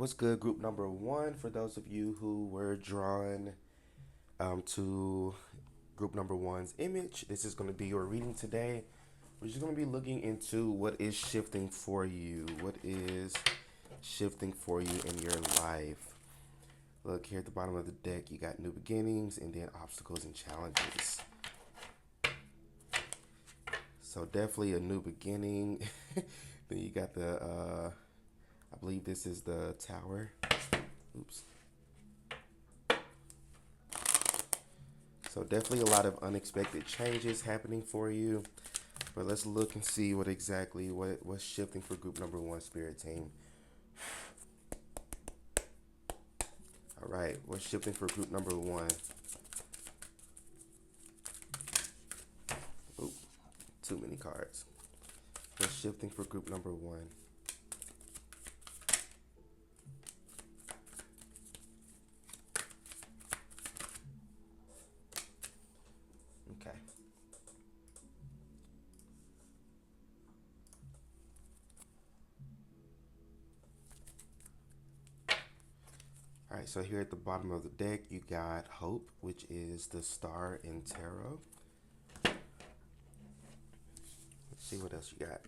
What's good, group number one? For those of you who were drawn to group number one's image, this is going to be your reading today. We're just going to be looking into what is shifting for you. What is shifting for you in your life? Look here at the bottom of the deck, you got new beginnings and then obstacles and challenges. So definitely a new beginning. Then you got I believe this is the tower. Oops. So definitely a lot of unexpected changes happening for you. But let's look and see what's shifting for group number one spirit team. All right, what's shifting for group number one? Oop, too many cards. What's shifting for group number one? Okay. All right, so here at the bottom of the deck, you got Hope, which is the star in tarot. Let's see what else you got.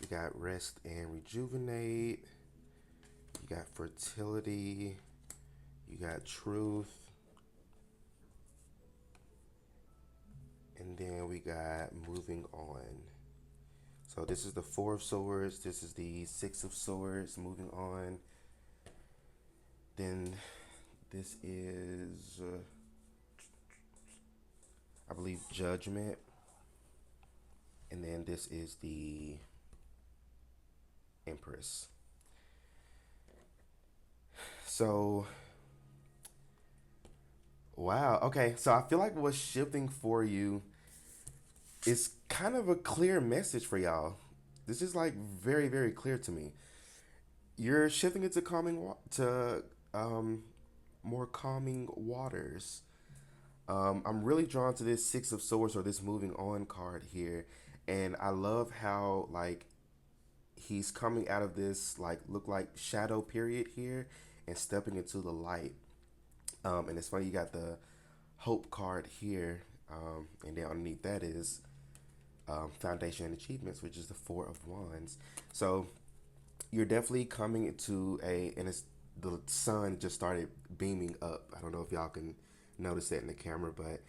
You got Rest and Rejuvenate. You got Fertility. You got Truth. And then we got Moving On. So this is the Four of Swords. This is the Six of Swords. Moving on. Then this is, I believe, Judgment. And then this is the Empress. So, wow. Okay. So I feel like what's shifting for you is kind of a clear message for y'all. This is like very, very clear to me. You're shifting into more calming waters. I'm really drawn to this Six of Swords or this Moving On card here, and I love how like he's coming out of this like look like shadow period here and stepping into the light. And it's funny you got the Hope card here, and then underneath that is Foundation and Achievements, which is the Four of Wands. So you're definitely coming into and it's the sun just started beaming up. I don't know if y'all can notice that in the camera, but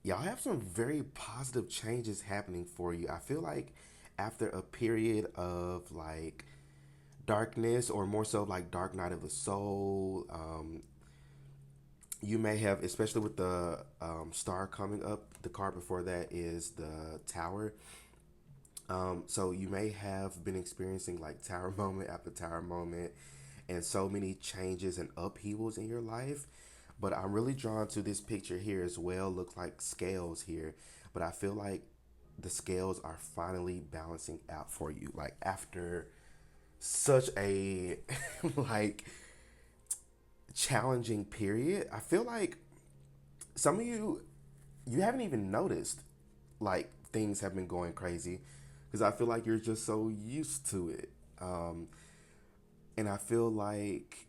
y'all have some very positive changes happening for you. I feel like after a period of like darkness, or more so like Dark Night of the Soul, you may have, especially with the star coming up, the card before that is the Tower. So you may have been experiencing like tower moment after tower moment and so many changes and upheavals in your life. But I'm really drawn to this picture here as well. Looks like scales here. But I feel like the scales are finally balancing out for you. Like after such a like challenging period, I feel like some of you haven't even noticed like things have been going crazy because I feel like you're just so used to it. Um, and I feel like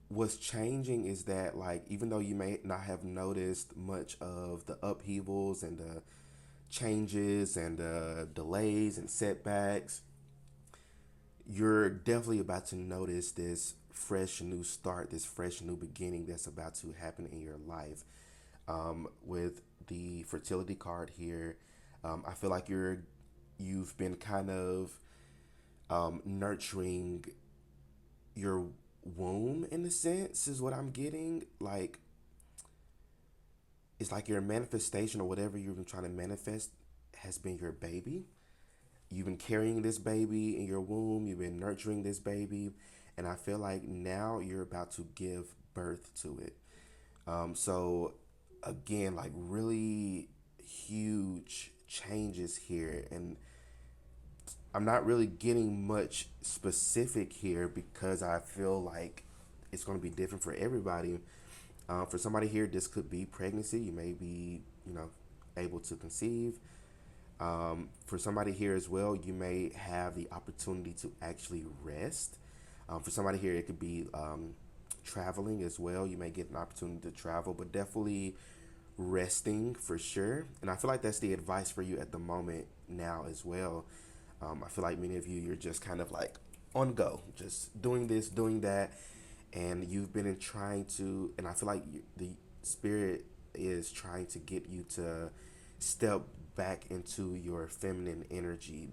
what's changing is that like even though you may not have noticed much of the upheavals and the changes and the delays and setbacks, you're definitely about to notice this fresh new start, this fresh new beginning that's about to happen in your life. With the fertility card here, I feel like you've been kind of nurturing your womb in a sense is what I'm getting. Like it's like your manifestation or whatever you've been trying to manifest has been your baby. You've been carrying this baby in your womb, you've been nurturing this baby, and I feel like now you're about to give birth to it. So again, like really huge changes here, and I'm not really getting much specific here because I feel like it's going to be different for everybody. For somebody here, this could be pregnancy. You may be, able to conceive. For somebody here as well, you may have the opportunity to actually rest. For somebody here, it could be traveling as well. You may get an opportunity to travel, but definitely resting for sure. And I feel like that's the advice for you at the moment now as well. I feel like many of you, you're just kind of like on go, just doing this, doing that, and you've been in trying to, and I feel like the spirit is trying to get you to step back into your feminine energy,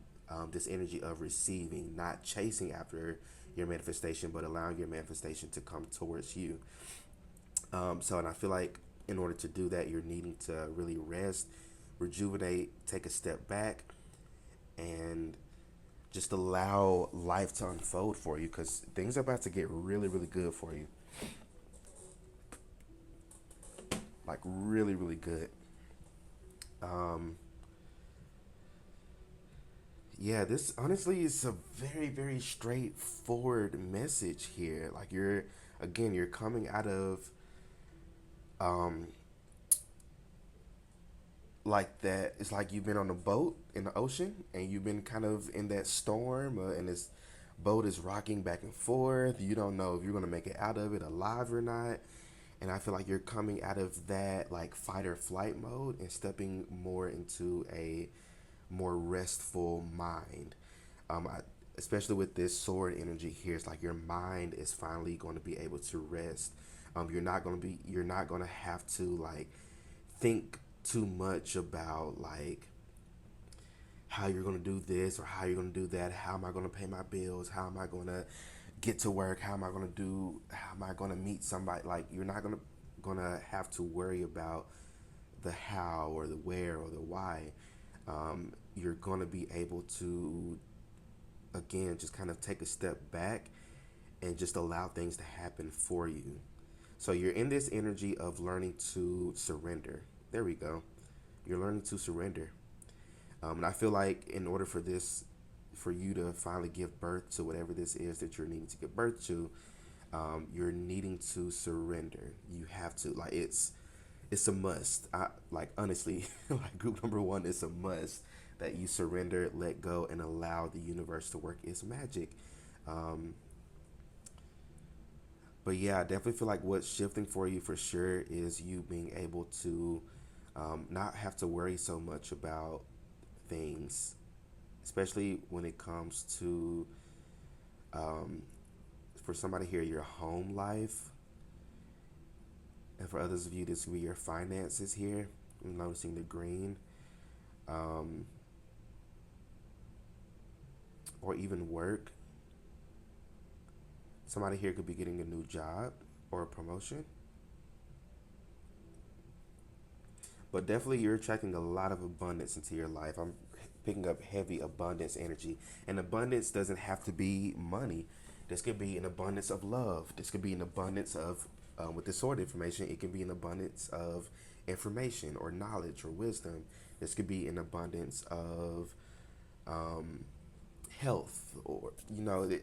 this energy of receiving, not chasing after your manifestation, but allowing your manifestation to come towards you. And I feel like in order to do that, you're needing to really rest, rejuvenate, take a step back, and just allow life to unfold for you because things are about to get really, really good for you. Like, really, really good. Um, yeah, this honestly is a very, very straightforward message here. Like, again, you're coming out of um, like that. It's like you've been on a boat in the ocean and you've been kind of in that storm, and this boat is rocking back and forth. You don't know if you're going to make it out of it alive or not. And I feel like you're coming out of that like fight or flight mode and stepping more into a more restful mind. Especially with this sword energy here, it's like your mind is finally going to be able to rest. You're not going to have to like think too much about like how you're going to do this or how you're going to do that. How am I going to pay my bills? How am I going to get to work? How am I going to meet somebody? Like, you're not going to have to worry about the how or the where or the why. You're going to be able to, again, just kind of take a step back and just allow things to happen for you. So you're in this energy of learning to surrender. There we go. You're learning to surrender. And I feel like in order for this, for you to finally give birth to whatever this is that you're needing to give birth to, you're needing to surrender. You have to, like, it's a must. I like, honestly, like, group number one is a must that you surrender, let go, and allow the universe to work its magic. Um, but yeah, I definitely feel like what's shifting for you for sure is you being able to not have to worry so much about things, especially when it comes to, um, for somebody here, your home life. And for others of you, this will be your finances here. I'm noticing the green. Um, or even work. Somebody here could be getting a new job or a promotion. But definitely, you're attracting a lot of abundance into your life. I'm picking up heavy abundance energy. And abundance doesn't have to be money. This could be an abundance of love. This could be an abundance of, with this sort of information, it can be an abundance of information or knowledge or wisdom. This could be an abundance of um, health, or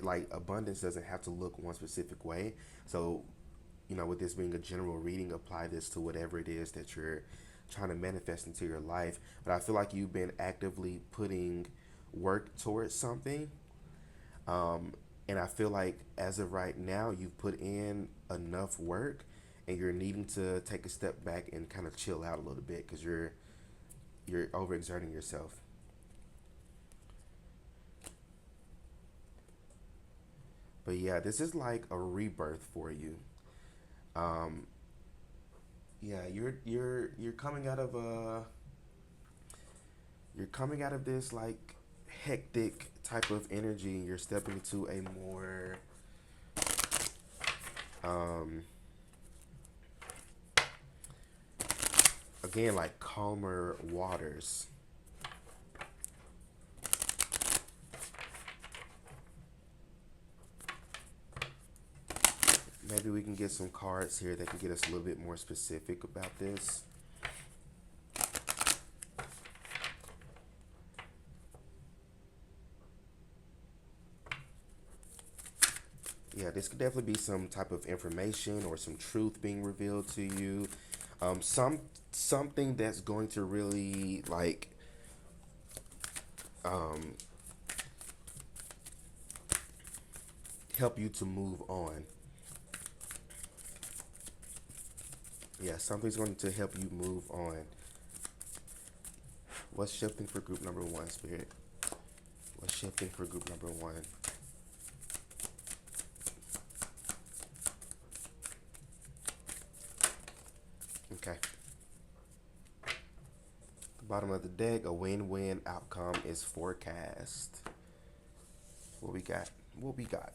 like, abundance doesn't have to look one specific way. So, with this being a general reading, apply this to whatever it is that you're trying to manifest into your life. But I feel like you've been actively putting work towards something. um, and I feel like as of right now, you've put in enough work, and you're needing to take a step back and kind of chill out a little bit because you're overexerting yourself. But yeah, this is like a rebirth for you. Um, yeah, you're coming out of this like hectic type of energy, and you're stepping into a more um, again, like, calmer waters. Maybe we can get some cards here that can get us a little bit more specific about this. Yeah, this could definitely be some type of information or some truth being revealed to you. Something that's going to really like um, help you to move on. Yeah, something's going to help you move on. What's shifting for group number one, Spirit? What's shifting for group number one? Okay. The bottom of the deck, a win-win outcome is forecast. What we got? What we got?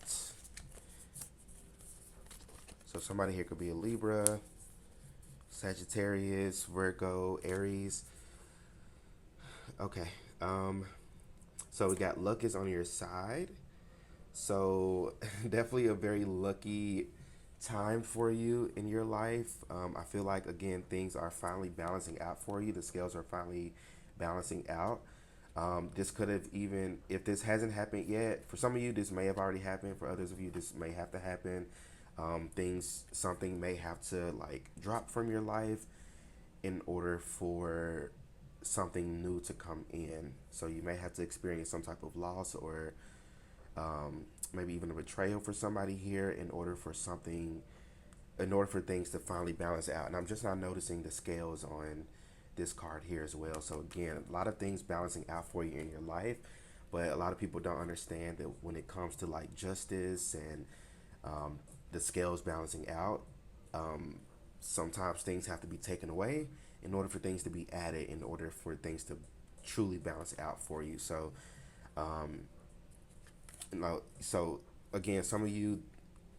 So somebody here could be a Libra, Sagittarius, Virgo, Aries. Okay. So we got luck is on your side. So definitely a very lucky time for you in your life. I feel like again things are finally balancing out for you. The scales are finally balancing out. This could have even, if this hasn't happened yet, for some of you this may have already happened. For others of you this may have to happen. Something may have to like drop from your life in order for something new to come in. So you may have to experience some type of loss or maybe even a betrayal for somebody here in order for things to finally balance out. And I'm just not noticing the scales on this card here as well. So again, a lot of things balancing out for you in your life, but a lot of people don't understand that when it comes to like justice and the scales balancing out, sometimes things have to be taken away in order for things to be added, in order for things to truly balance out for you. So um, so again, some of you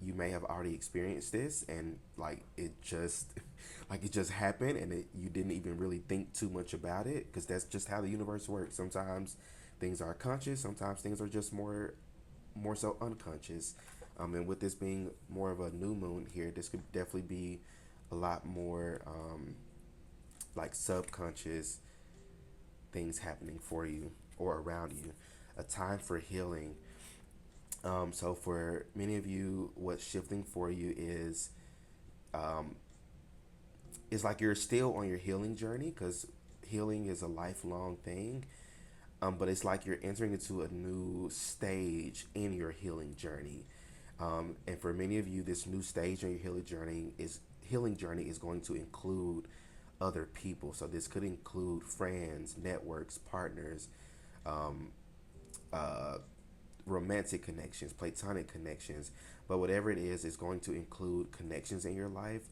may have already experienced this, and like it just like it just happened, and you didn't even really think too much about it, because that's just how the universe works. Sometimes things are conscious, sometimes things are just more so unconscious. And with this being more of a new moon here, this could definitely be a lot more like subconscious things happening for you or around you. A time for healing. So for many of you, what's shifting for you um, is like you're still on your healing journey, because healing is a lifelong thing. But it's like you're entering into a new stage in your healing journey. And for many of you, this new stage in your healing journey is going to include other people. So this could include friends, networks, partners, um, uh, romantic connections, platonic connections, but whatever it is, it's going to include connections in your life.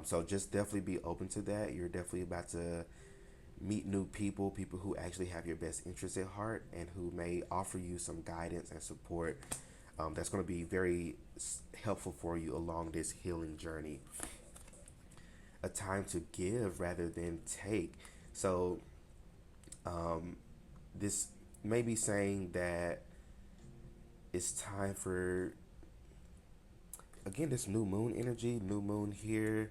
So just definitely be open to that. You're definitely about to meet new people, people who actually have your best interests at heart and who may offer you some guidance and support. That's going to be very helpful for you along this healing journey. A time to give rather than take. So this may be saying that it's time for, again, this new moon energy, new moon here,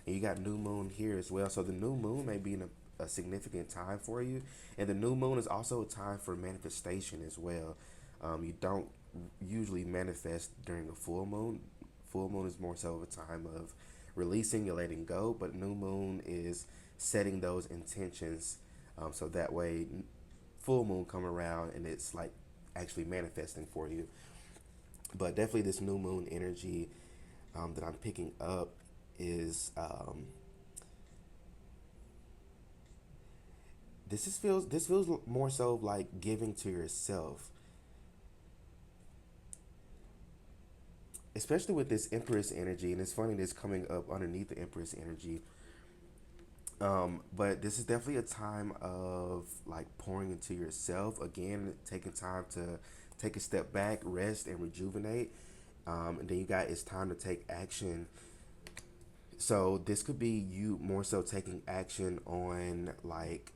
and you got new moon here as well. So the new moon may be in a significant time for you, and the new moon is also a time for manifestation as well. You don't usually manifest during the full moon. Full moon is more so of a time of releasing and letting go, but new moon is setting those intentions, so that way full moon come around and it's like actually manifesting for you. But definitely this new moon energy that I'm picking up is this feels more so like giving to yourself, especially with this Empress energy. And it's funny this coming up underneath the Empress energy. But this is definitely a time of like pouring into yourself again, taking time to take a step back, rest, and rejuvenate. And then you got it's time to take action. So this could be you more so taking action on like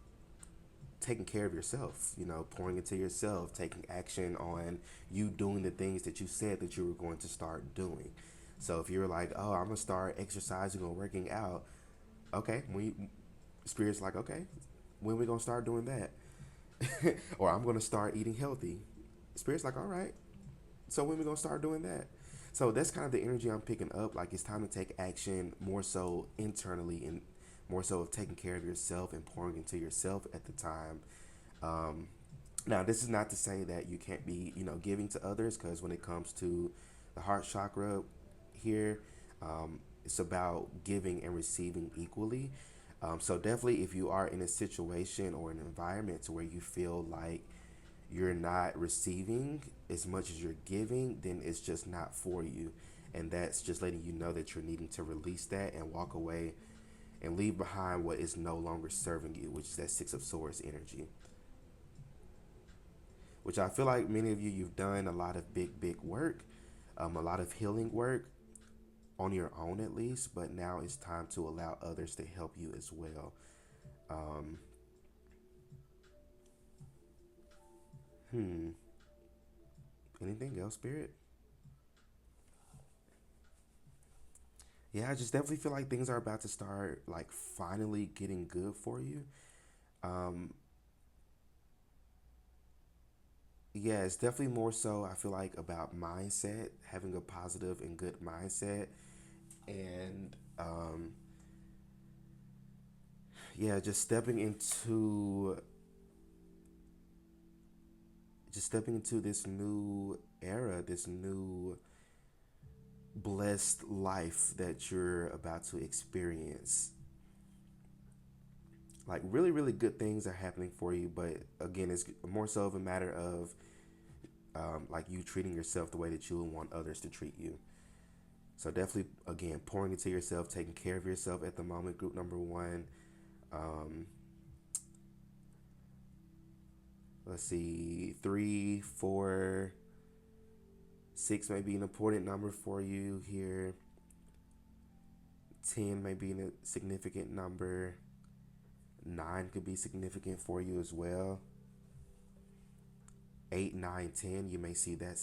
taking care of yourself, pouring into yourself, taking action on you doing the things that you said that you were going to start doing. So if you're like, oh, I'm gonna start exercising or working out, okay, spirit's like, okay, when we gonna start doing that? Or I'm gonna start eating healthy. Spirit's like, all right, so when we gonna start doing that? So that's kind of the energy I'm picking up. Like it's time to take action more so internally and more so of taking care of yourself and pouring into yourself at the time. Um, Now, this is not to say that you can't be, giving to others, because when it comes to the heart chakra here, it's about giving and receiving equally. So definitely, if you are in a situation or an environment to where you feel like you're not receiving as much as you're giving, then it's just not for you. And that's just letting you know that you're needing to release that and walk away and leave behind what is no longer serving you, which is that Six of Swords energy. Which I feel like many of you, you've done a lot of big work, a lot of healing work on your own at least, but now it's time to allow others to help you as well. Um, hmm. Anything else, Spirit? Yeah, I just definitely feel like things are about to start, like, finally getting good for you. Um, yeah, it's definitely more so, I feel like, about mindset, having a positive and good mindset. And yeah, just stepping into this new era, this new blessed life that you're about to experience. Like, really good things are happening for you, but again, it's more so of a matter of like, you treating yourself the way that you would want others to treat you. So definitely, again, pouring into yourself, taking care of yourself at the moment. Group number one. Um, let's see, three, four, six may be an important number for you here. 10 may be a significant number. 9 could be significant for you as well. 8, 9, 10, you may see that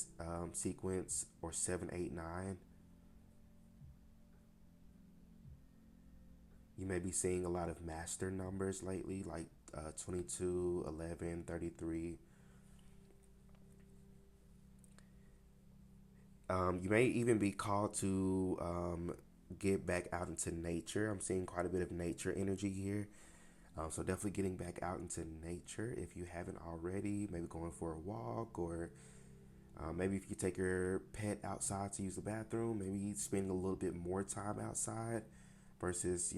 sequence, or 7, 8, 9. You may be seeing a lot of master numbers lately, like 22, 11, 33. You may even be called to get back out into nature. I'm seeing quite a bit of nature energy here. So definitely getting back out into nature if you haven't already. Maybe going for a walk, or maybe if you take your pet outside to use the bathroom, maybe spending a little bit more time outside versus,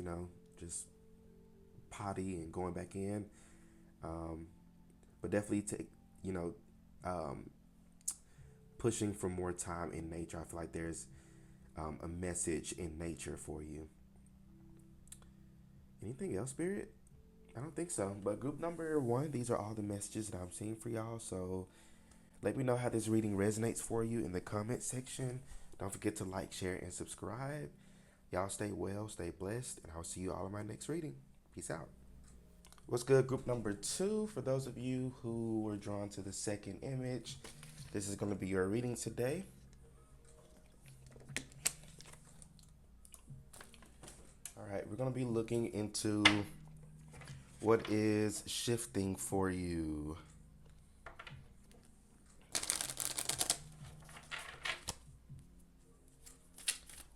just potty and going back in. Um, but definitely take, you know, um, pushing for more time in nature. I feel like there's a message in nature for you. Anything else, Spirit? I don't think so. But group number one, these are all the messages that I'm seeing for y'all. So let me know how this reading resonates for you in the comment section. Don't forget to like, share, and subscribe. Y'all stay well, stay blessed, and I'll see you all in my next reading. Peace out. What's good, group number two? For those of you who were drawn to the second image, this is going to be your reading today. All right, we're going to be looking into what is shifting for you.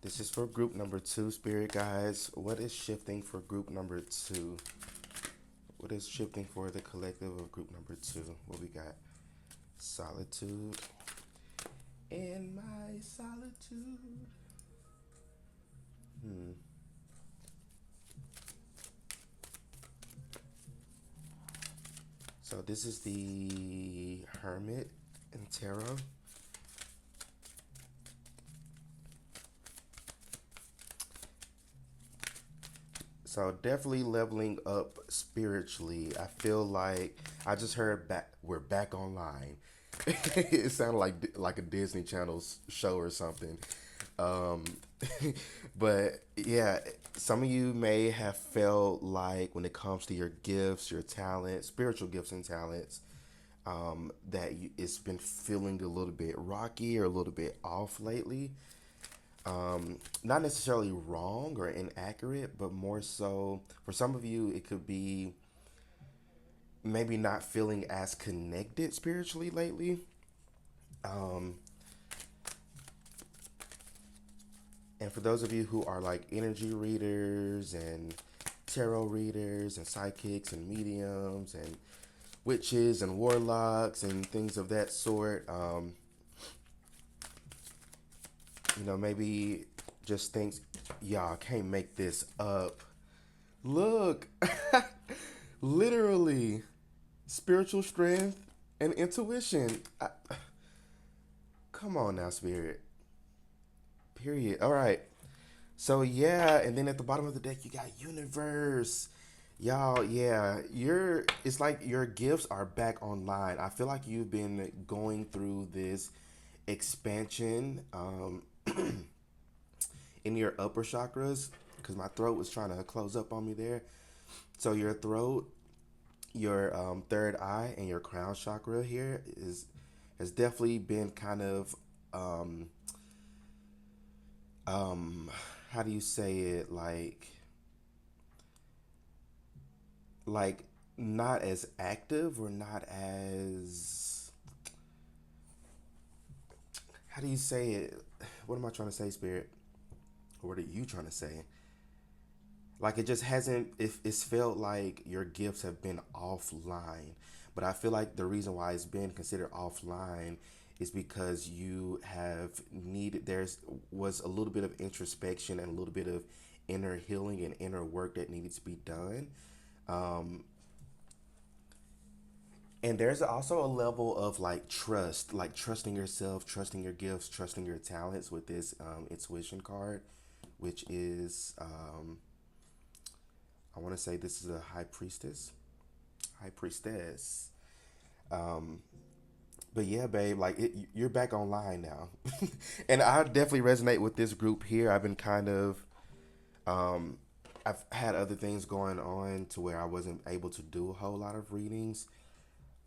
This is for group number two, Spirit guides. What is shifting for group number two? What is shifting for the collective of group number two? What we got? Solitude. In my solitude. Hmm. So this is the Hermit in Tarot. So definitely leveling up spiritually. I feel like I just heard we're back online. It sounded like a Disney Channel show or something. Um, but yeah, some of you may have felt like when it comes to your gifts, your talents, spiritual gifts and talents, that it's been feeling a little bit rocky or a little bit off lately. Not necessarily wrong or inaccurate, but more so for some of you, it could be maybe not feeling as connected spiritually lately. Um, and for those of you who are like energy readers and tarot readers and psychics and mediums and witches and warlocks and things of that sort. Maybe just thinks, y'all can't make this up. Look, literally, spiritual strength and intuition. Come on now, spirit. Period. All right. So yeah, and then at the bottom of the deck you got universe. Y'all, yeah, it's like your gifts are back online. I feel like you've been going through this expansion in your upper chakras because my throat was trying to close up on me there. So your throat, your third eye, and your crown chakra here is has definitely been kind of um, um, how do you say it, like not as active or not as, how do you say it? What am I trying to say, spirit? Or what are you trying to say? Like it just hasn't. It's felt like your gifts have been offline, but I feel like the reason why it's been considered offline is because you have needed. There's was a little bit of introspection and a little bit of inner healing and inner work that needed to be done. Um, and there's also a level of like trust, like trusting yourself, trusting your gifts, trusting your talents with this intuition card, which is I want to say this is a high priestess, high priestess. Um, but yeah, babe, like you're back online now, and I definitely resonate with this group here. I've been kind of, um, I've had other things going on to where I wasn't able to do a whole lot of readings,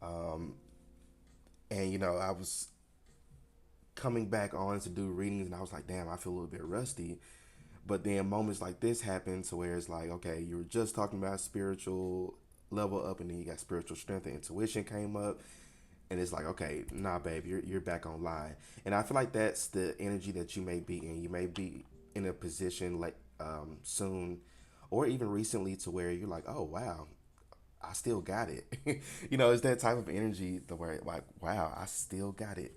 um, and I was coming back on to do readings, and I was like, damn, I feel a little bit rusty. But then moments like this happen to where it's like, okay, you were just talking about spiritual level up, and then you got spiritual strength and intuition came up, and it's like, okay, nah, babe, you're back online, and I feel like that's the energy that you may be in. You may be in a position like soon, or even recently, to where you're like, oh wow, I still got it. It's that type of energy the where like, wow, I still got it.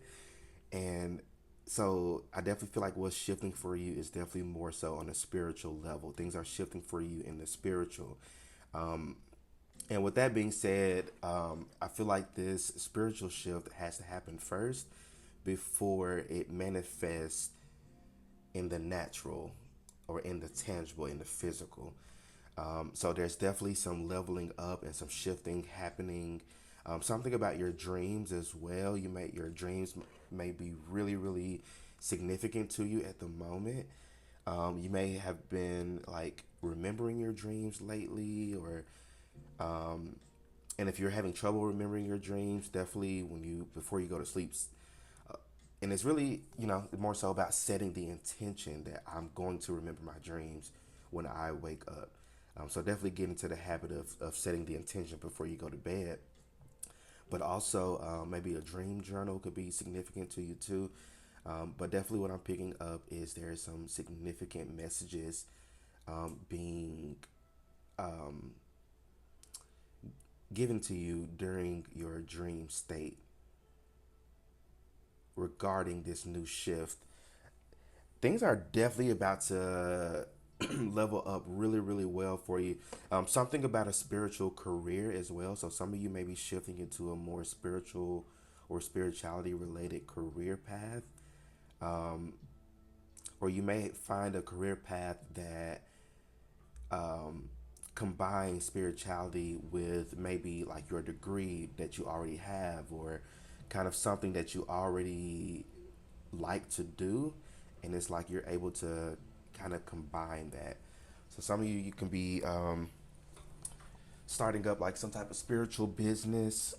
And so I definitely feel like what's shifting for you is definitely more so on a spiritual level. Things are shifting for you in the spiritual. Um, and with that being said, I feel like this spiritual shift has to happen first before it manifests in the natural or in the tangible, in the physical. So there's definitely some leveling up and some shifting happening. Something about your dreams as well. Your dreams may be really, really significant to you at the moment. You may have been like remembering your dreams lately, or and if you're having trouble remembering your dreams, definitely when you before you go to sleep, and it's really more so about setting the intention that I'm going to remember my dreams when I wake up. So definitely get into the habit of setting the intention before you go to bed. But also maybe a dream journal could be significant to you too. But definitely what I'm picking up is there are some significant messages being um, given to you during your dream state regarding this new shift. Things are definitely about to level up really, really well for you. Something about a spiritual career as well. So some of you may be shifting into a more spiritual or spirituality related career path. Um, or you may find a career path that um, combines spirituality with maybe like your degree that you already have, or kind of something that you already like to do, and it's like you're able to kind of combine that. So some of you can be starting up like some type of spiritual business,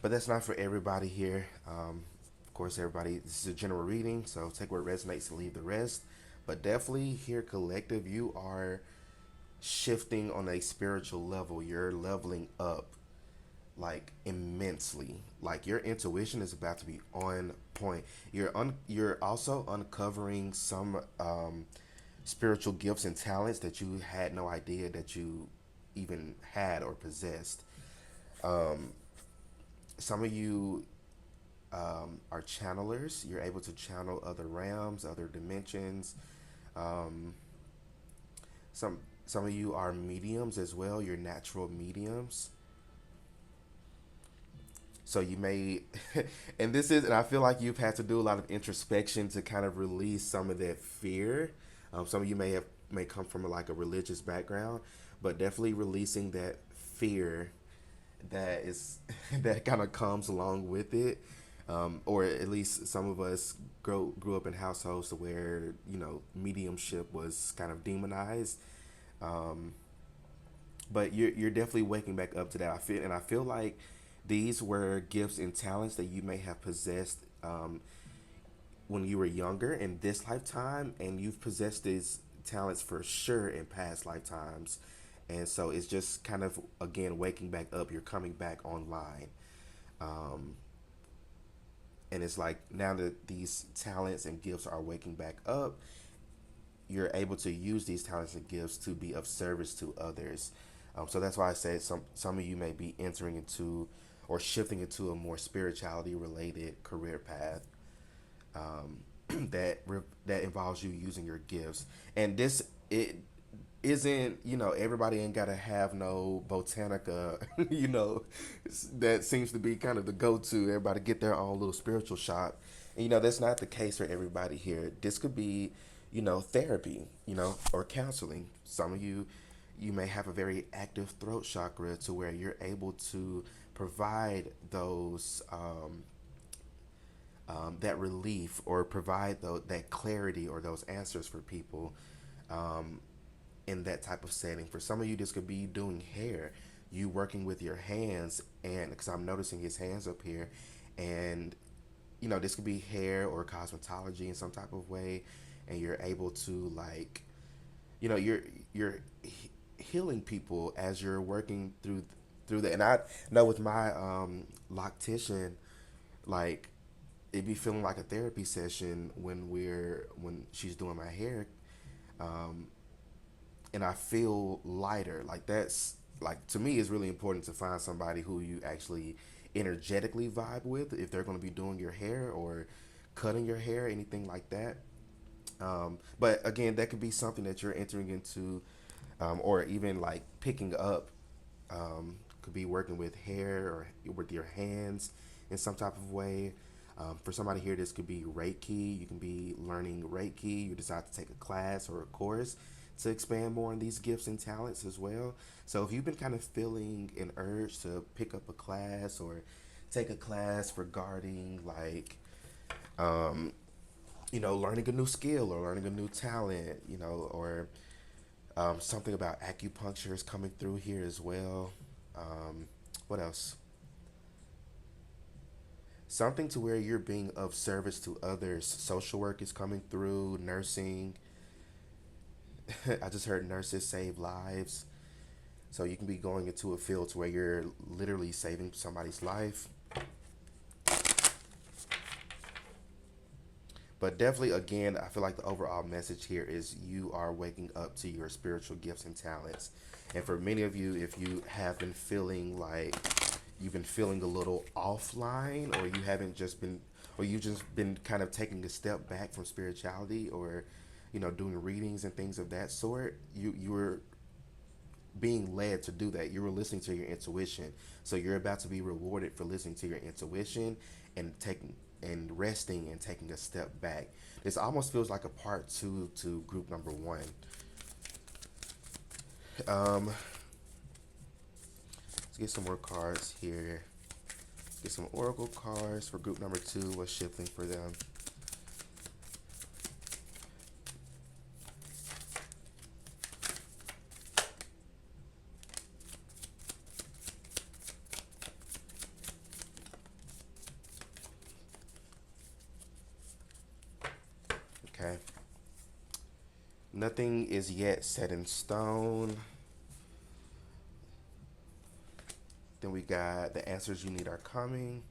but that's not for everybody here. Of course, everybody, this is a general reading, so take what resonates and leave the rest. But definitely here, collective, you are shifting on a spiritual level. You're leveling up like immensely. Like your intuition is about to be on point. You're also uncovering some spiritual gifts and talents that you had no idea that you even had or possessed. Um, some of you are channelers. You're able to channel other realms, other dimensions. Um, some some of you are mediums as well. You're natural mediums. So you may, and I feel like you've had to do a lot of introspection to kind of release some of that fear. Some of you may come from like a religious background, but definitely releasing that fear that is that kind of comes along with it. Or at least some of us grew up in households where mediumship was kind of demonized. Um, but you're definitely waking back up to that. I feel like these were gifts and talents that you may have possessed when you were younger in this lifetime, and you've possessed these talents for sure in past lifetimes. And so it's just kind of again waking back up. You're coming back online, um, and it's like now that these talents and gifts are waking back up, you're able to use these talents and gifts to be of service to others. So that's why I said some of you may be entering into or shifting into a more spirituality related career path, that involves you using your gifts. And this it isn't, everybody ain't gotta have no botanica, that seems to be kind of the go-to. Everybody get their own little spiritual shop, and that's not the case for everybody here. This could be, therapy, or counseling. Some of you may have a very active throat chakra to where you're able to provide those that relief, or provide that clarity or those answers for people, um, in that type of setting. For some of you, this could be doing hair, you working with your hands, and because I'm noticing his hands up here, and this could be hair or cosmetology in some type of way, and you're able to like, you're healing people as you're working through that. And I know with my loctician, like it be feeling like a therapy session when she's doing my hair, um, and I feel lighter. Like that's like to me, it's really important to find somebody who you actually energetically vibe with if they're going to be doing your hair or cutting your hair, anything like that. But again, that could be something that you're entering into, or even like picking up. Could be working with hair or with your hands in some type of way. For somebody here, this could be Reiki. You can be learning Reiki. You decide to take a class or a course to expand more on these gifts and talents as well. So if you've been kind of feeling an urge to pick up a class or take a class regarding like, um, learning a new skill or learning a new talent, or something about acupuncture is coming through here as well. What else? Something to where you're being of service to others. Social work is coming through, nursing. I just heard nurses save lives. So you can be going into a field to where you're literally saving somebody's life. But definitely, again, I feel like the overall message here is you are waking up to your spiritual gifts and talents. And for many of you, if you have been feeling like you've been feeling a little offline, or you haven't just been, or you've just been kind of taking a step back from spirituality, or doing readings and things of that sort, you were being led to do that. You were listening to your intuition. So you're about to be rewarded for listening to your intuition and taking and resting and taking a step back. This almost feels like a part two to group number one. Let's get some more cards here. Get some oracle cards for group number two. What's shifting for them? Okay. Nothing is yet set in stone. Then we got the answers you need are coming.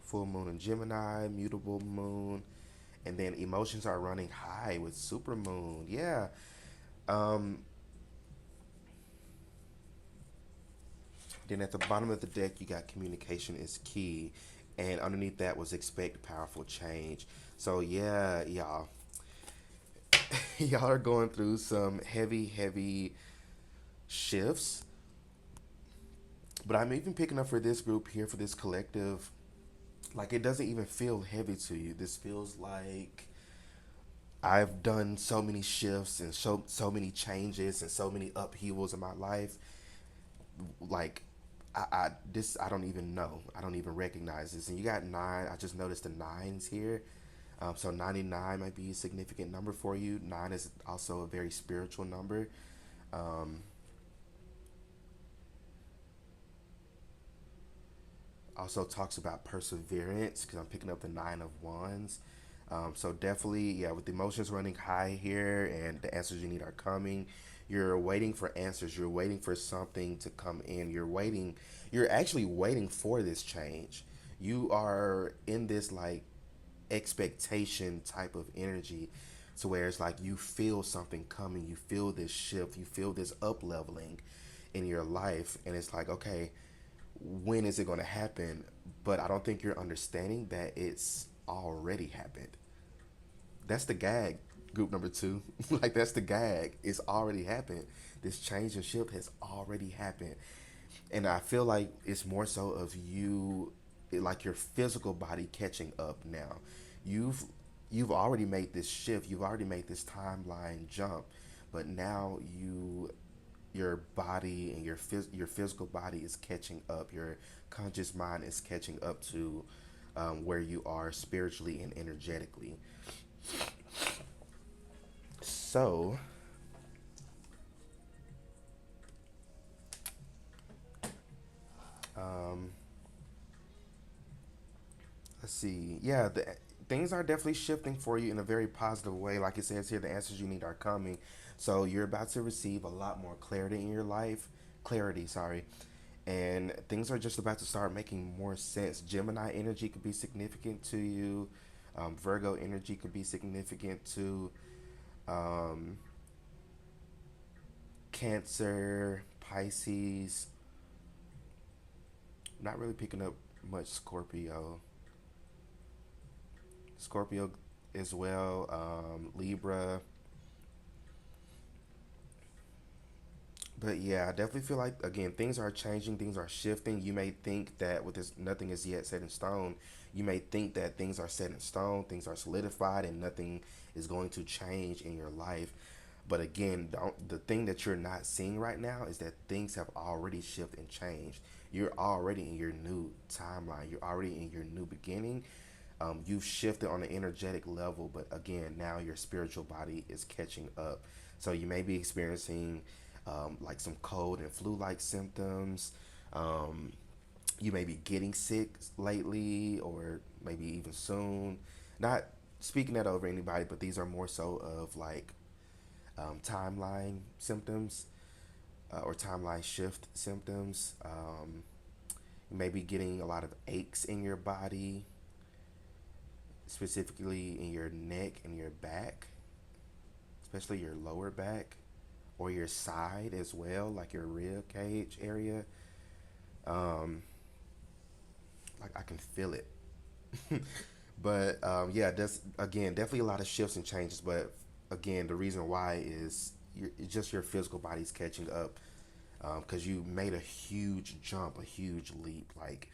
Full moon in Gemini, mutable moon, and then emotions are running high with super moon. Yeah. Um, Then at the bottom of the deck, you got communication is key. And underneath that was expect powerful change. So yeah, y'all, y'all are going through some heavy, heavy shifts. But I'm even picking up for this group here, for this collective, like it doesn't even feel heavy to you. This feels like I've done so many shifts and so many changes and so many upheavals in my life. Like I don't even know. I don't even recognize this. And you got nine. I just noticed the nines here. So 99 might be a significant number for you. Nine is also a very spiritual number. Um, Also talks about perseverance because I'm picking up the nine of wands. So definitely, yeah, with the emotions running high here and the answers you need are coming. You're waiting for answers. You're waiting for something to come in. You're waiting. You're actually waiting for this change. You are in this like expectation type of energy to where it's like you feel something coming, you feel this shift, you feel this up leveling in your life, and it's like, okay, when is it going to happen? But I don't think you're understanding that it's already happened. That's the gag, group number two. Like, that's the gag. It's already happened. This change and shift has already happened. And I feel like it's more so of you, like your physical body catching up now. You've you've already made this shift. You've already made this timeline jump, but now your body and your physical body is catching up. Your conscious mind is catching up to where you are spiritually and energetically. So, um, let's see. Yeah, things are definitely shifting for you in a very positive way. Like it says here, the answers you need are coming. So you're about to receive a lot more clarity in your life. Clarity, sorry. And things are just about to start making more sense. Gemini energy could be significant to you. Virgo energy could be significant to um, Cancer, Pisces. Not really picking up much Scorpio. Scorpio as well. Libra. But yeah, I definitely feel like again things are changing, things are shifting. You may think that with this nothing is yet set in stone. You may think that things are set in stone, things are solidified, and nothing is going to change in your life. But again, the thing that you're not seeing right now is that things have already shifted and changed. You're already in your new timeline. You're already in your new beginning. You've shifted on an energetic level, but again, now your spiritual body is catching up. So you may be experiencing like some cold and flu-like symptoms. Um, you may be getting sick lately, or maybe even soon. Not speaking that over anybody, but these are more so of like timeline symptoms or timeline shift symptoms. You may be getting a lot of aches in your body, specifically in your neck and your back, especially your lower back or your side as well, like your rib cage area. Um, like I can feel it. But yeah, that's again definitely a lot of shifts and changes. But again, the reason why is it's just your physical body's catching up because you made a huge jump, a huge leap. Like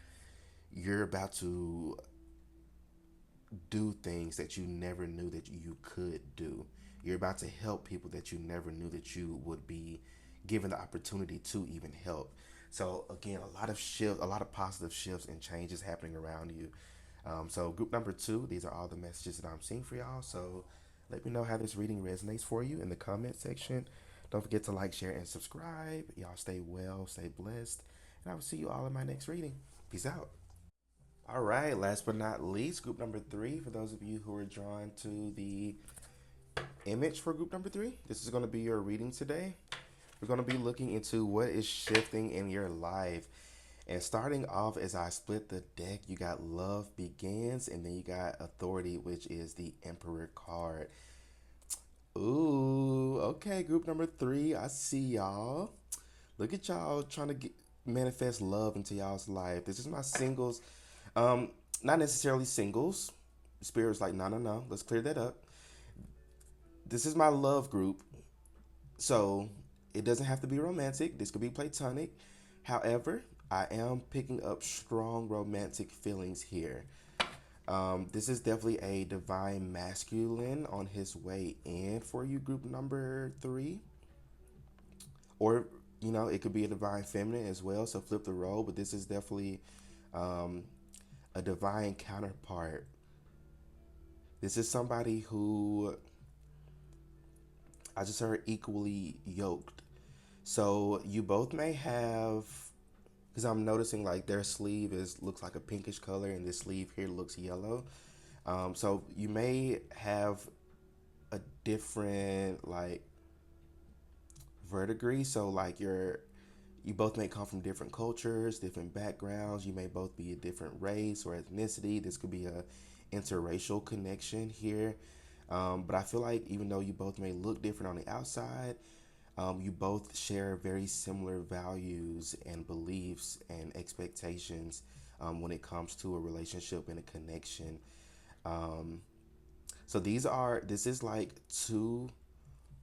you're about to do things that you never knew that you could do. You're about to help people that you never knew that you would be given the opportunity to even help. So again, a lot of shifts, a lot of positive shifts and changes happening around you. So group number two, these are all the messages that I'm seeing for y'all. So let me know how this reading resonates for you in the comment section. Don't forget to like, share, and subscribe. Y'all stay well, stay blessed, and I will see you all in my next reading. Peace out. All right, last but not least, group number three. For those of you who are drawn to the image for group number three, this is going to be your reading today. We're going to be looking into what is shifting in your life. And starting off, as I split the deck, you got love begins, and then you got authority, which is the emperor card. Ooh, okay, group number three. I see y'all. Look at y'all trying to get. manifest love into y'all's life. This is my singles. Um, Not necessarily singles. Spirit's like, no, no, no. Let's clear that up. This is my love group. So it doesn't have to be romantic. This could be platonic. However, I am picking up strong romantic feelings here. This is definitely a divine masculine on his way in for you, group number three. Or, it could be a divine feminine as well. So flip the role, but this is definitely um, a divine counterpart. This is somebody who I just heard equally yoked. So you both may have, because I'm noticing like their sleeve is looks like a pinkish color, and this sleeve here looks yellow. So you may have a different like verdigris. So like you both may come from different cultures, different backgrounds. You may both be a different race or ethnicity. This could be a interracial connection here. But I feel like even though you both may look different on the outside, you both share very similar values and beliefs and expectations when it comes to a relationship and a connection. Um, this is like two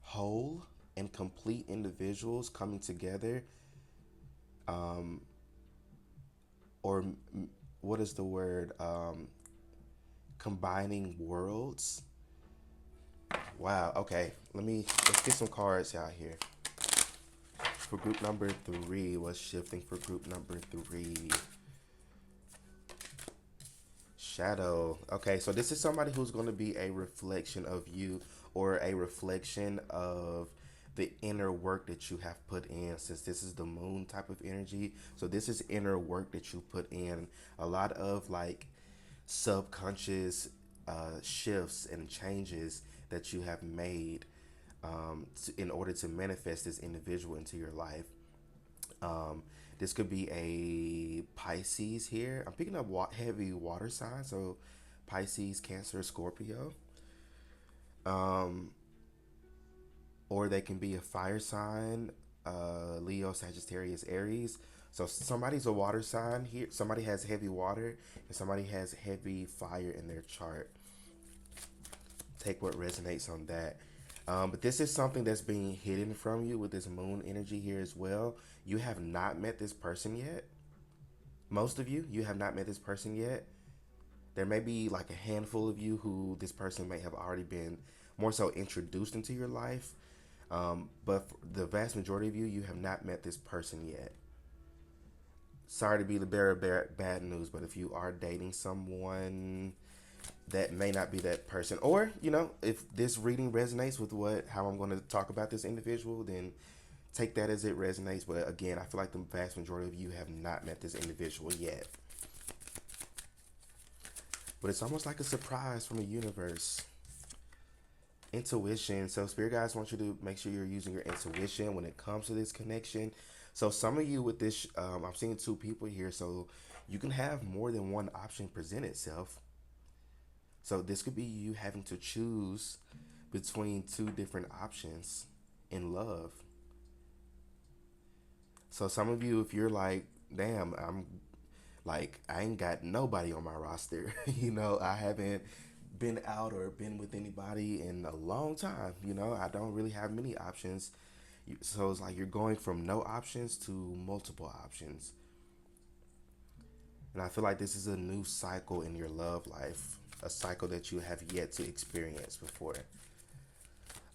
whole and complete individuals coming together, um, or what is the word? Combining worlds. Wow. Okay. Let's get some cards out here. For group number three, what's shifting for group number three? Shadow. Okay, so this is somebody who's going to be a reflection of you, or a reflection of the inner work that you have put in, since this is the moon type of energy. So this is inner work that you put in. A lot of like subconscious shifts and changes that you have made in order to manifest this individual into your life. Um, this could be a Pisces here. I'm picking up heavy water signs, so Pisces, Cancer, Scorpio. Um, or they can be a fire sign, Leo, Sagittarius, Aries. So somebody's a water sign here. Somebody has heavy water, and somebody has heavy fire in their chart. Take what resonates on that. But this is something that's being hidden from you with this moon energy here as well. You have not met this person yet. Most of you have not met this person yet. There may be like a handful of you who this person may have already been more so introduced into your life. But for the vast majority of you have not met this person yet. Sorry to be the bearer of bad news, but if you are dating someone, that may not be that person. Or, if this reading resonates with how I'm going to talk about this individual, then take that as it resonates. But again, I feel like the vast majority of you have not met this individual yet. But it's almost like a surprise from the universe. Intuition. So spirit guides want you to make sure you're using your intuition when it comes to this connection. So some of you with this, I'm seeing two people here. So you can have more than one option present itself. So this could be you having to choose between two different options in love. So some of you, if you're like, damn, I ain't got nobody on my roster. I haven't been out or been with anybody in a long time. I don't really have many options. So it's like you're going from no options to multiple options. And I feel like this is a new cycle in your love life, a cycle that you have yet to experience before.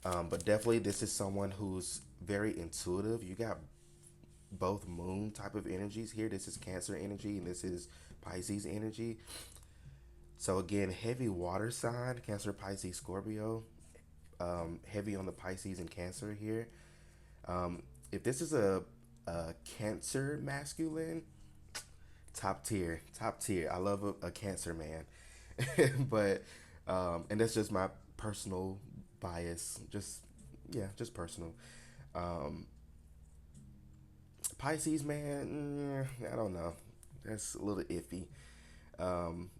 But definitely, this is someone who's very intuitive. You got both moon type of energies here. This is Cancer energy, and this is Pisces energy. So again, heavy water sign, Cancer, Pisces, Scorpio. Heavy on the Pisces and Cancer here. If this is a Cancer masculine, top tier, top tier. I love a Cancer man. But and that's just my personal bias. Just personal. Um, Pisces man, I don't know. That's a little iffy. Um,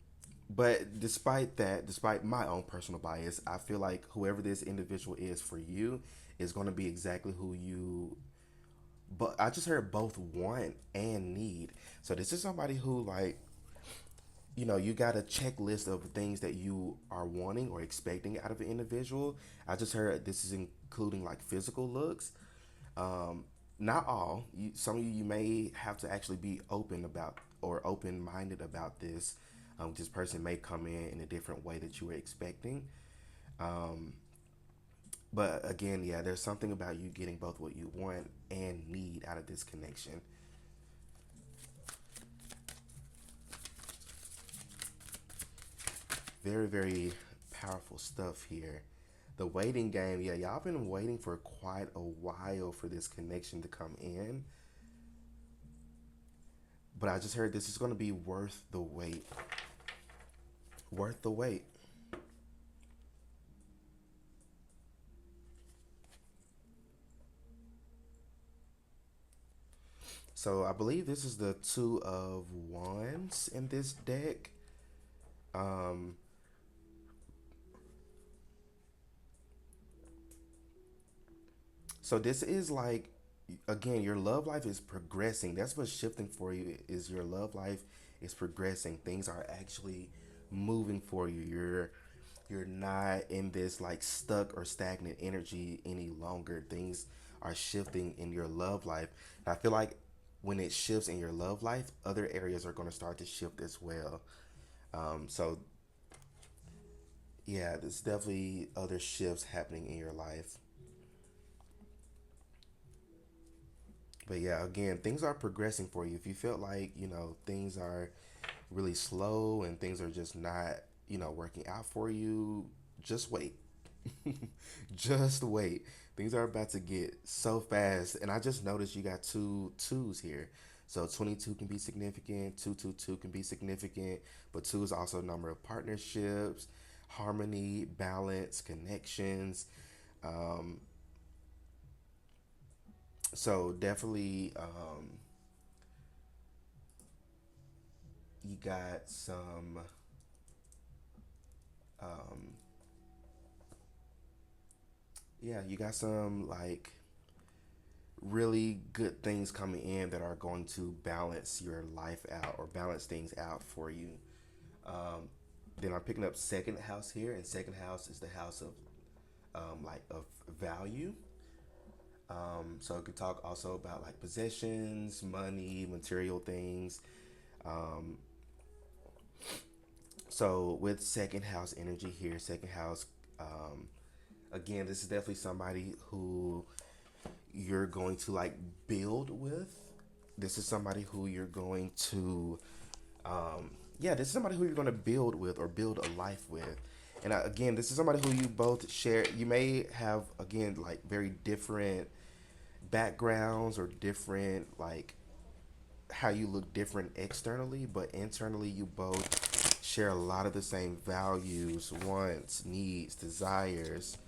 but despite that, despite my own personal bias, I feel like whoever this individual is for you is going to be exactly who you but I just heard both want and need. So this is somebody who like, you got a checklist of things that you are wanting or expecting out of an individual. I just heard this is including like physical looks. Um, Not all. Some of you may have to actually be open about or open minded about this. This person may come in a different way that you were expecting. Um, but again, yeah, there's something about you getting both what you want and need out of this connection. Very, very powerful stuff here. The waiting game, yeah, y'all been waiting for quite a while for this connection to come in. But I just heard this is going to be worth the wait. Worth the wait. So I believe this is the two of wands in this deck. Um, so this is like, again, your love life is progressing. That's what's shifting for you. Is your love life is progressing. Things are actually moving for you. You're not in this like stuck or stagnant energy any longer. Things are shifting in your love life. And I feel like when it shifts in your love life, other areas are going to start to shift as well. So yeah, there's definitely other shifts happening in your life. But yeah, again, things are progressing for you. If you felt like, things are really slow and things are just not, working out for you, just wait. Just wait. Things are about to get so fast. And I just noticed you got two twos here. So 22 can be significant, 222 can be significant, but two is also a number of partnerships, harmony, balance, connections. Um, so definitely, you got some, um, yeah, you got some like really good things coming in that are going to balance your life out or balance things out for you. Um, then I'm picking up second house here, and second house is the house of like of value. So it could talk also about like possessions, money, material things. Um, so with second house energy here, second house, um, again, this is definitely somebody who you're going to like build with. This is somebody who you're going to, yeah, this is somebody who you're going to build with or build a life with. And again, this is somebody who you both share. You may have, again, like very different backgrounds or different, like how you look different externally, but internally, you both share a lot of the same values, wants, needs, desires.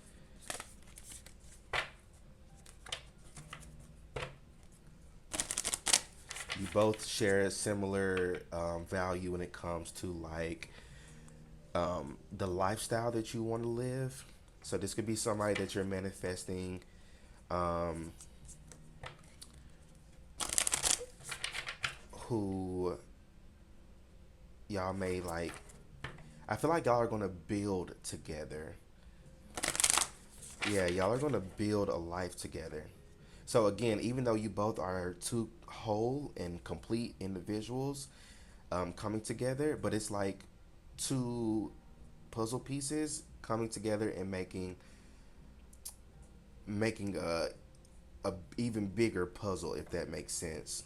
You both share a similar value when it comes to like the lifestyle that you want to live. So this could be somebody that you're manifesting, um, who y'all may like. I feel like y'all are gonna build together. Yeah, y'all are gonna build a life together. So again, even though you both are two whole and complete individuals coming together, but it's like two puzzle pieces coming together and making a even bigger puzzle, if that makes sense.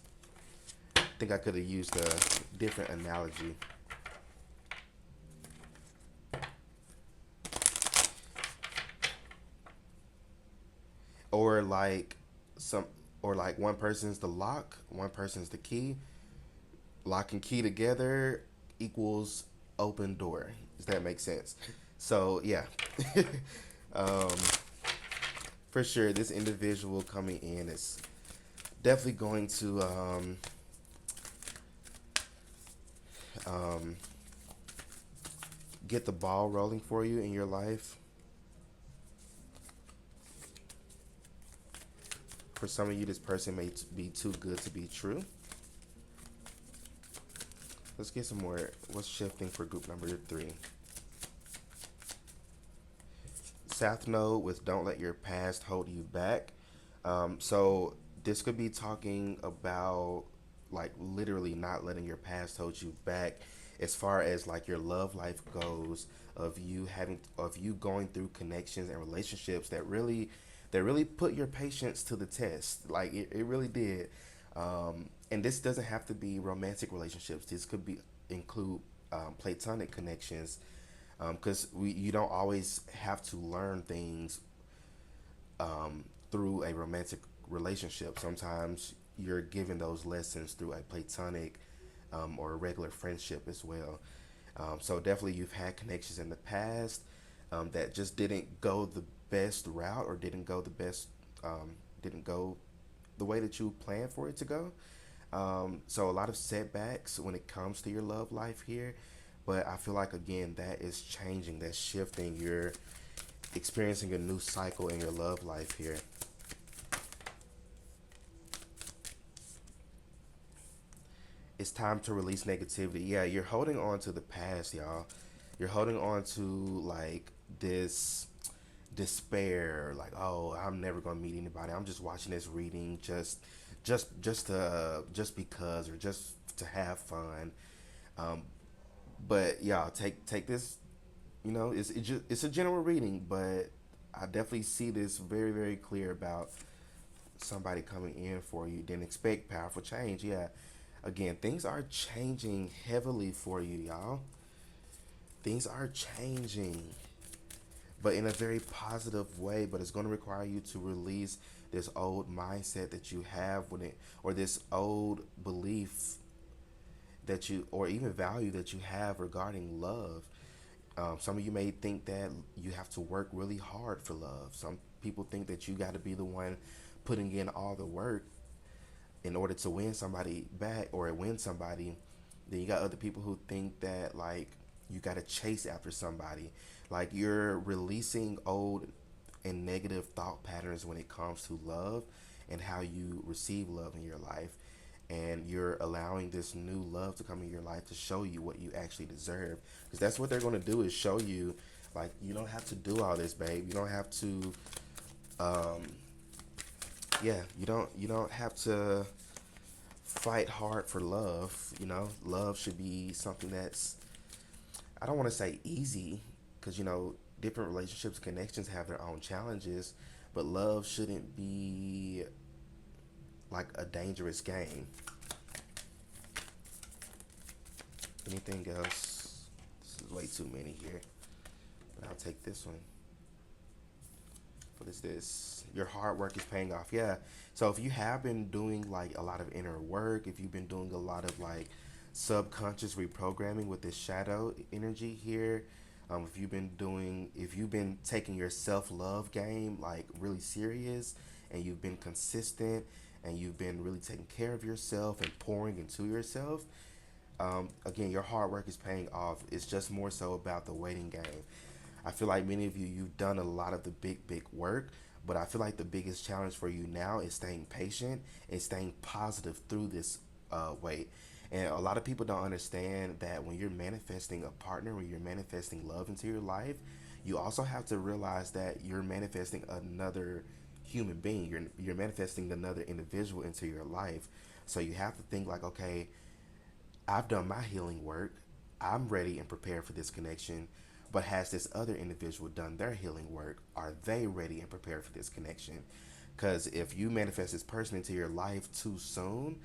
I think I could have used a different analogy. Or like some or like one person's the lock, one person's the key. Lock and key together equals open door. Does that make sense? So yeah. um, for sure this individual coming in is definitely going to um, get the ball rolling for you in your life. For some of you, this person may be too good to be true. Let's get some more. What's shifting for group number three? South Node with don't let your past hold you back. So this could be talking about like literally not letting your past hold you back as far as like your love life goes, of you going through connections and relationships that really put your patience to the test. Like it really did. And this doesn't have to be romantic relationships. This could be include platonic connections, because we you don't always have to learn things through a romantic relationship. Sometimes you're given those lessons through a platonic or a regular friendship as well. So definitely you've had connections in the past that just didn't go the best route, or didn't go the way that you planned for it to go. So a lot of setbacks when it comes to your love life here, but I feel like again that is changing, that's shifting. You're experiencing a new cycle in your love life here. It's time to release negativity. Yeah, you're holding on to the past, y'all. You're holding on to like this despair, like, oh, I'm never gonna meet anybody. I'm just watching this reading just because, or just to have fun. Um, but y'all take this. It's a general reading, but I definitely see this very clear about somebody coming in for you. Didn't expect powerful change. Yeah, again, things are changing heavily for you, y'all. Things are changing, but in a very positive way. But it's going to require you to release this old mindset that you have when it, or this old belief that you, or even value that you have regarding love. Some of you may think that you have to work really hard for love. Some people think that you got to be the one putting in all the work in order to win somebody back or win somebody. Then you got other people who think that like you got to chase after somebody. Like you're releasing old and negative thought patterns when it comes to love and how you receive love in your life. And you're allowing this new love to come in your life to show you what you actually deserve. Because that's what they're going to do, is show you, like, you don't have to do all this, babe. You don't have to, um, yeah, you don't have to fight hard for love. Love should be something that's, I don't want to say easy, because different relationships and connections have their own challenges, but love shouldn't be like a dangerous game. Anything else? This is way too many here, but I'll take this one. What is this? Your hard work is paying off. Yeah. So if you have been doing like a lot of inner work, if you've been doing a lot of like subconscious reprogramming with this shadow energy here, if you've been taking your self love game like really serious, and you've been consistent, and you've been really taking care of yourself and pouring into yourself, again, your hard work is paying off. It's just more so about the waiting game. I feel like many of you, you've done a lot of the big work, but I feel like the biggest challenge for you now is staying patient and staying positive through this wait. And a lot of people don't understand that when you're manifesting a partner, when you're manifesting love into your life, you also have to realize that you're manifesting another human being. You're manifesting another individual into your life. So you have to think like, okay, I've done my healing work. I'm ready and prepared for this connection. But has this other individual done their healing work? Are they ready and prepared for this connection? Because if you manifest this person into your life too soon,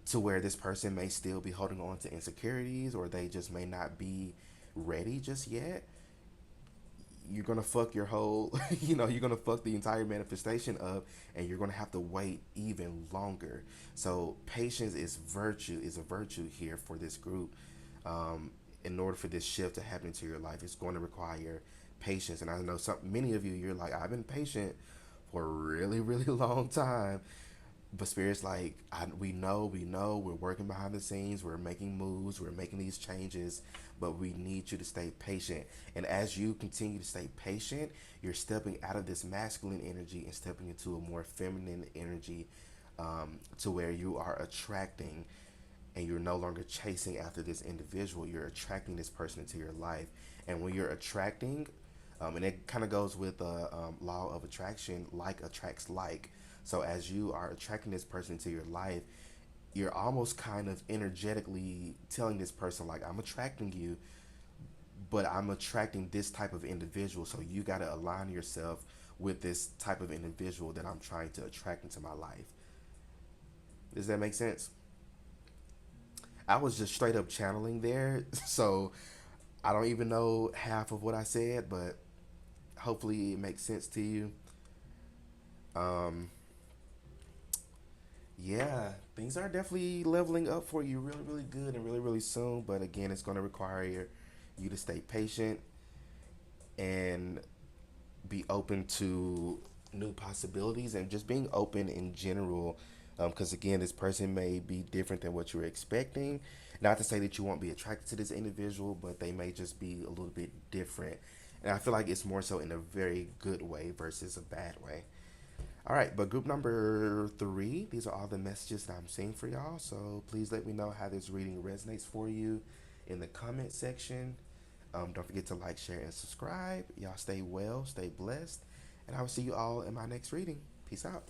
to where this person may still be holding on to insecurities, or they just may not be ready just yet, you're gonna fuck your whole you're gonna fuck the entire manifestation up, and you're gonna have to wait even longer. So patience is a virtue here for this group. In order for this shift to happen into your life, it's going to require patience. And I know many of you, you're like, I've been patient for a really long time. But spirits like we know we're working behind the scenes, we're making moves, we're making these changes, but we need you to stay patient. And as you continue to stay patient, you're stepping out of this masculine energy and stepping into a more feminine energy, to where you are attracting, and you're no longer chasing after this individual. You're attracting this person into your life, and when you're attracting, and it kind of goes with the law of attraction, like attracts like. So as you are attracting this person into your life, you're almost kind of energetically telling this person like, I'm attracting you, but I'm attracting this type of individual, so you got to align yourself with this type of individual that I'm trying to attract into my life. Does that make sense? I was just straight up channeling there, so I don't even know half of what I said, but hopefully it makes sense to you. Um, yeah, things are definitely leveling up for you really, really good and really, really soon. But again, it's going to require you to stay patient and be open to new possibilities, and just being open in general. Because again, this person may be different than what you were expecting. Not to say that you won't be attracted to this individual, but they may just be a little bit different. And I feel like it's more so in a very good way versus a bad way. All right, but group number three, these are all the messages that I'm seeing for y'all. So please let me know how this reading resonates for you in the comment section. Don't forget to like, share, and subscribe. Y'all stay well, stay blessed, and I will see you all in my next reading. Peace out.